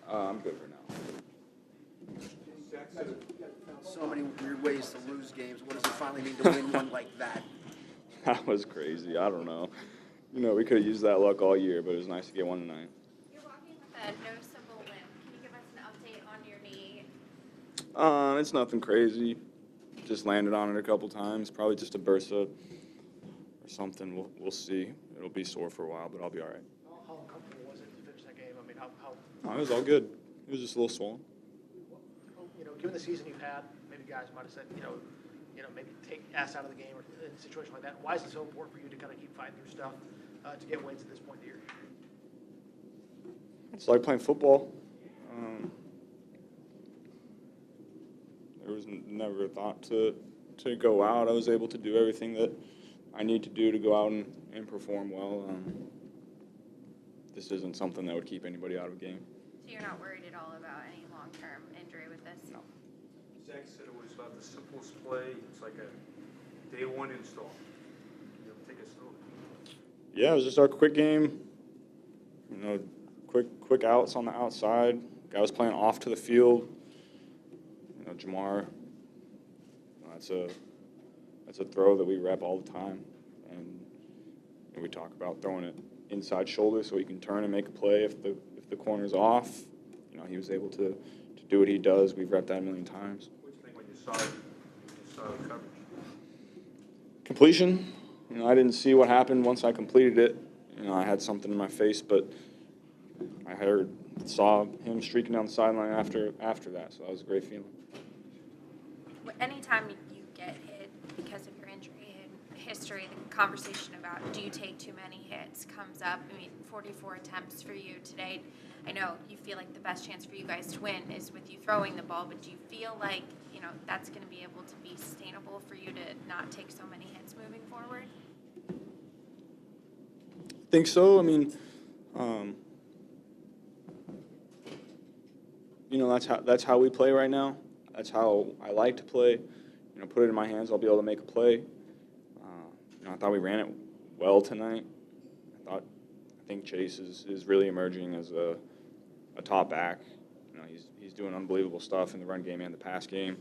I'm good for now. So many weird ways to lose games. What does it finally mean to win one like that? That was crazy. I don't know. We could have used that luck all year, but it was nice to get one tonight. You're walking with a noticeable limp. Can you give us an update on your knee? It's nothing crazy. Just landed on it a couple times. Probably just a bursa or something. We'll see. It'll be sore for a while, but I'll be all right. How uncomfortable was it to finish that game? I mean, how It was all good. It was just a little swollen. given the season you've had, maybe guys might have said, maybe take ass out of the game or in a situation like that. Why is it so important for you to kind of keep fighting through stuff to get wins at this point in the year? It's like playing football. There was never a thought to go out. I was able to do everything that I need to do to go out and perform well. This isn't something that would keep anybody out of a game. So you're not worried at all about any long-term injury with this? No. Zach said it was about the simplest play. It's like a day one install. Take us through it. Yeah, it was just our quick game. Quick outs on the outside. Guy was playing off to the field. Jamar. That's a throw that we rep all the time, and we talk about throwing it inside shoulder so he can turn and make a play if the corner's off. He was able to do what he does. We've repped that a million times. What do you think when you saw the coverage? Completion. I didn't see what happened once I completed it. I had something in my face, but I saw him streaking down the sideline after that, so that was a great feeling. Anytime you get hit because of your injury and history, the conversation about do you take too many hits comes up. 44 attempts for you today. I know you feel like the best chance for you guys to win is with you throwing the ball, but do you feel like, that's going to be able to be sustainable for you to not take so many hits moving forward? I think so. That's how we play right now. That's how I like to play. Put it in my hands, I'll be able to make a play. I thought we ran it well tonight. I think Chase is really emerging as a top back. He's doing unbelievable stuff in the run game and the pass game.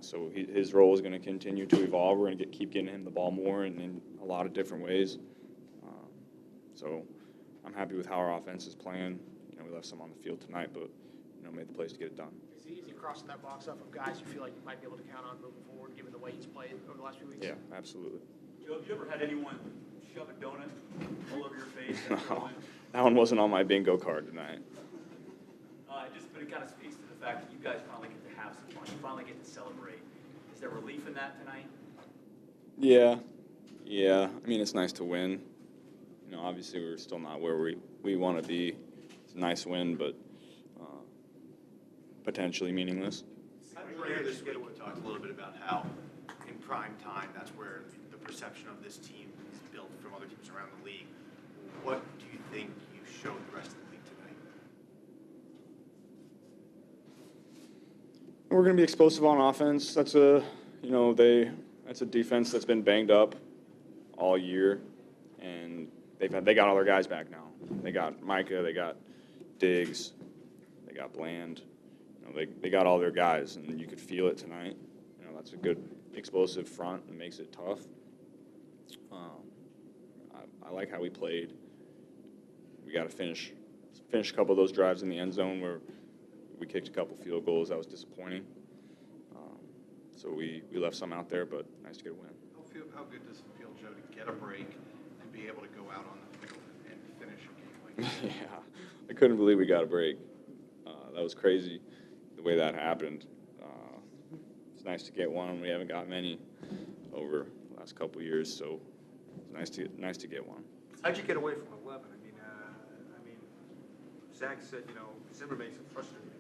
So his role is going to continue to evolve. We're going to keep getting him the ball more and in a lot of different ways. So I'm happy with how our offense is playing. We left some on the field tonight, but made the plays to get it done. Is he crossing that box up of guys you feel like you might be able to count on moving forward, given the way he's played over the last few weeks? Yeah, absolutely. Joe, have you ever had anyone shove a donut all over your face? No, that one wasn't on my bingo card tonight. But it kind of speaks to the fact that you guys finally get to have some fun. You finally get to celebrate. Is there relief in that tonight? Yeah. It's nice to win. Obviously we're still not where we want to be. It's a nice win, but potentially meaningless. Earlier this week, we talked a little bit about how in prime time, that's where the perception of this team is built from other teams around the league. What do you think you showed the rest of the league tonight? We're going to be explosive on offense. That's a defense that's been banged up all year, and they got all their guys back now. They got Micah, they got Diggs, they got Bland. They got all their guys, and you could feel it tonight. That's a good explosive front and makes it tough. I like how we played. We got to finish a couple of those drives in the end zone where we kicked a couple field goals. That was disappointing. So we left some out there, but nice to get a win. How good does it feel, Joe, to get a break and be able to go out on the field and finish a game like that? Yeah, I couldn't believe we got a break. That was crazy. The way that happened. It's nice to get one. We haven't got many over the last couple of years, so it's nice to get one. How'd you get away from 11? Zach said, Zimmer makes him frustrated.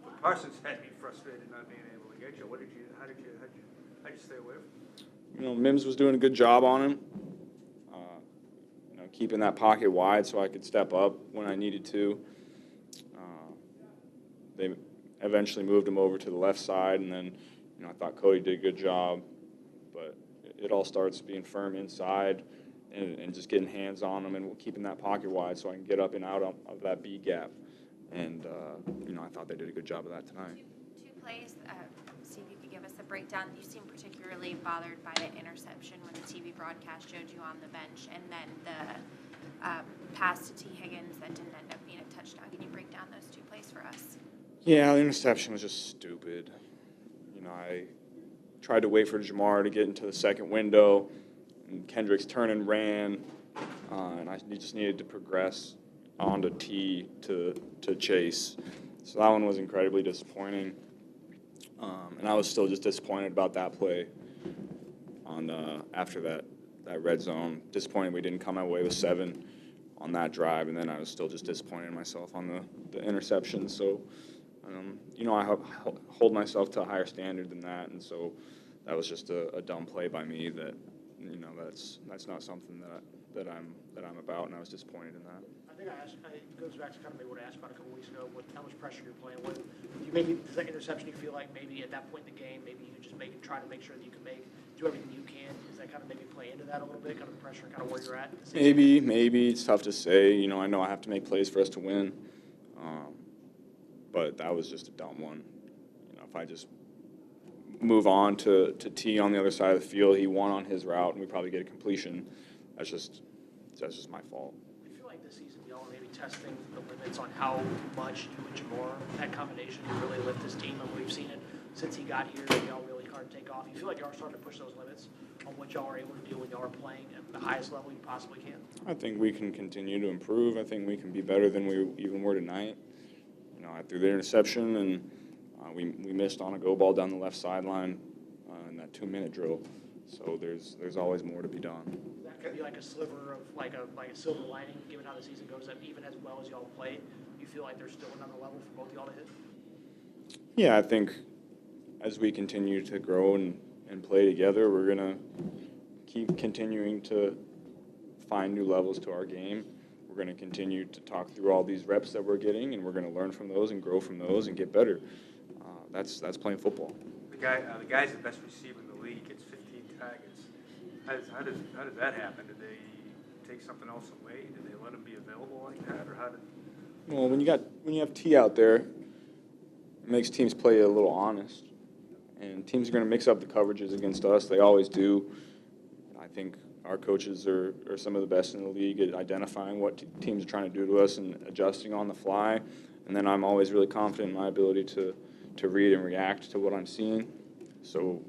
But Parsons had me frustrated not being able to get you. How did you stay away from him? Mims was doing a good job on him. Keeping that pocket wide so I could step up when I needed to. They eventually moved him over to the left side, and then I thought Cody did a good job. But it all starts being firm inside and just getting hands on him and keeping that pocket wide so I can get up and out of that B gap. And, I thought they did a good job of that tonight. Two plays, see if you could give us a breakdown. You seem particularly bothered by the interception when the TV broadcast showed you on the bench, and then the pass to T. Higgins that didn't end up being a touchdown. Can you break down those two plays for us? Yeah, the interception was just stupid. I tried to wait for Jamar to get into the second window, and Kendricks turned and ran, and I just needed to progress onto T to Chase. So that one was incredibly disappointing. And I was still just disappointed about that play after that red zone. Disappointed we didn't come away with 7 on that drive, and then I was still just disappointed in myself on the interception. So, I hold myself to a higher standard than that, and so that was just a dumb play by me that, that's not something that I'm about, and I was disappointed in that. I think it goes back to kind of maybe what I asked about a couple weeks ago, with how much pressure you're playing with. Does that interception, you feel like maybe at that point in the game, maybe you just try to make sure that you can do everything you can? Does that kind of maybe play into that a little bit, kind of the pressure, kind of where you're at? Maybe. It's tough to say. I know I have to make plays for us to win. But that was just a dumb one. If I just move on to T on the other side of the field, he won on his route, and we probably get a completion. That's just my fault. I feel like this season y'all are maybe testing the limits on how much you and Jamar, that combination, can really lift this team. And we've seen it since he got here. Y'all really hard to take off. You feel like y'all are starting to push those limits on what y'all are able to do when y'all are playing at the highest level you possibly can? I think we can continue to improve. I think we can be better than we even were tonight. I threw the interception, and we missed on a go ball down the left sideline in that 2-minute drill. So there's always more to be done. That could be like a sliver of like a silver lining, given how the season goes. That even as well as y'all play, you feel like there's still another level for both y'all to hit. Yeah, I think as we continue to grow and play together, we're gonna keep continuing to find new levels to our game. We're going to continue to talk through all these reps that we're getting, and we're going to learn from those and grow from those and get better. That's playing football. The guy's the best receiver in the league. Gets 15 targets. How does that happen? Did they take something else away? Did they let him be available like that, or how did? Well, when you have T out there, it makes teams play a little honest, and teams are going to mix up the coverages against us. They always do. I think our coaches are some of the best in the league at identifying what teams are trying to do to us and adjusting on the fly. And then I'm always really confident in my ability to read and react to what I'm seeing. So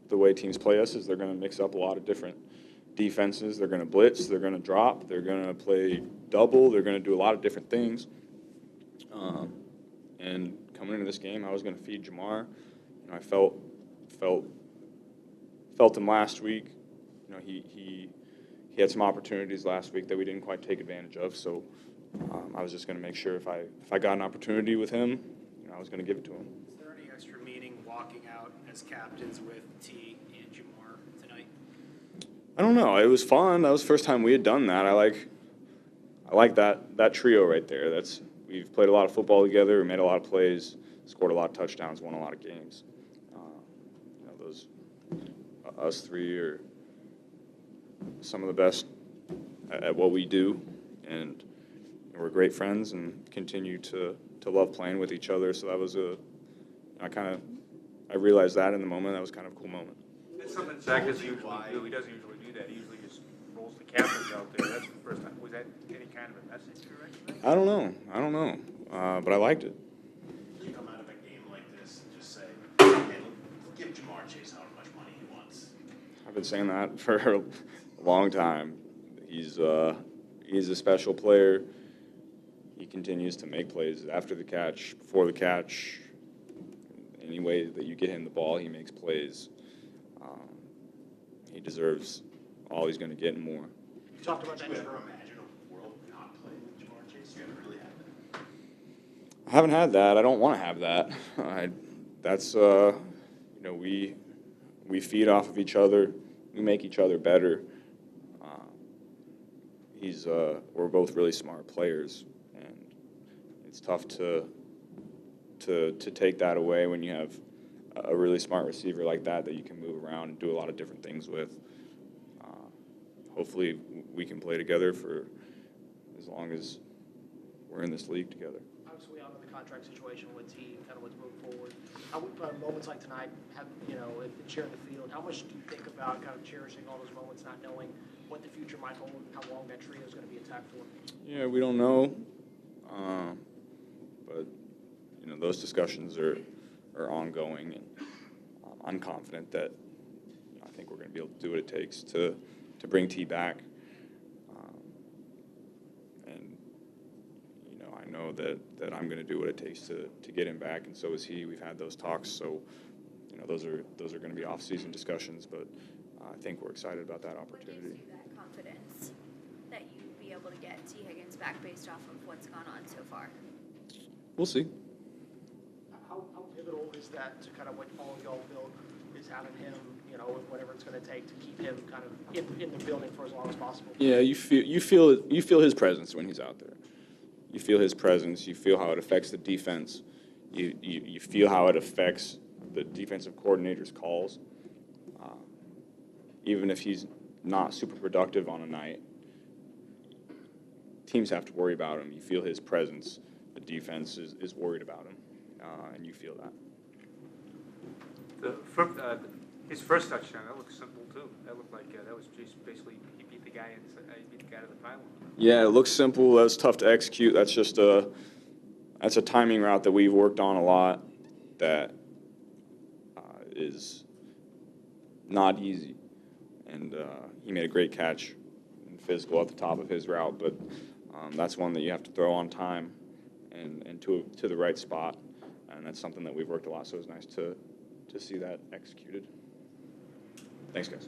the way teams play us is they're going to mix up a lot of different defenses. They're going to blitz. They're going to drop. They're going to play double. They're going to do a lot of different things. And coming into this game, I was going to feed Jamar. I felt him last week. He had some opportunities last week that we didn't quite take advantage of. So I was just going to make sure if I got an opportunity with him, I was going to give it to him. Is there any extra meaning walking out as captains with T and Jamar tonight? I don't know. It was fun. That was the first time we had done that. I like that trio right there. We've played a lot of football together. We made a lot of plays, scored a lot of touchdowns, won a lot of games. Us three are some of the best at what we do, and we're great friends and continue to love playing with each other. So that was I realized that in the moment. That was kind of a cool moment. That's something Zach doesn't usually do. He doesn't usually do that. He usually just rolls the captains out there. That's the first time. Was that any kind of a message directly? I don't know. But I liked it. You come out of a game like this and just say, hey, give Jamar Chase however much money he wants. I've been saying that for a long time. He's a special player. He continues to make plays after the catch, before the catch. Any way that you get him the ball, he makes plays. He deserves all he's going to get and more. You talked about that. Did you ever imagine a world not playing with Jamar Chase? You haven't really had that. I haven't had that. I don't want to have that. We feed off of each other. We make each other better. We're both really smart players, and it's tough to take that away when you have a really smart receiver like that you can move around and do a lot of different things with. Hopefully we can play together for as long as we're in this league together. Obviously, we all know the contract situation with T, kind of what's moving forward. How, moments like tonight, have, and sharing the field, how much do you think about kind of cherishing all those moments, not knowing what the future might hold, how long that trio is going to be intact for? Yeah, we don't know, but those discussions are ongoing, and I'm confident that I think we're going to be able to do what it takes to bring T back. And I know that I'm going to do what it takes to get him back, and so is he. We've had those talks, so those are going to be off-season discussions, but I think we're excited about that opportunity. What gives you that confidence that you'd be able to get T. Higgins back based off of what's gone on so far? We'll see. How pivotal is that to kind of what all of y'all build, is having him, whatever it's going to take to keep him kind of in the building for as long as possible? Yeah, you feel his presence when he's out there. You feel his presence. You feel how it affects the defense. You feel how it affects the defensive coordinator's calls. Even if he's not super productive on a night, teams have to worry about him. You feel his presence. The defense is worried about him, and you feel that. His first touchdown, that looked simple too. That looked like that was just basically he beat the guy to the pylon. Yeah, it looks simple. That's tough to execute. That's just a timing route that we've worked on a lot. That is not easy, and he made a great catch and physical at the top of his route. But that's one that you have to throw on time and to the right spot, and that's something that we've worked a lot. So it was nice to see that executed. Thanks, guys.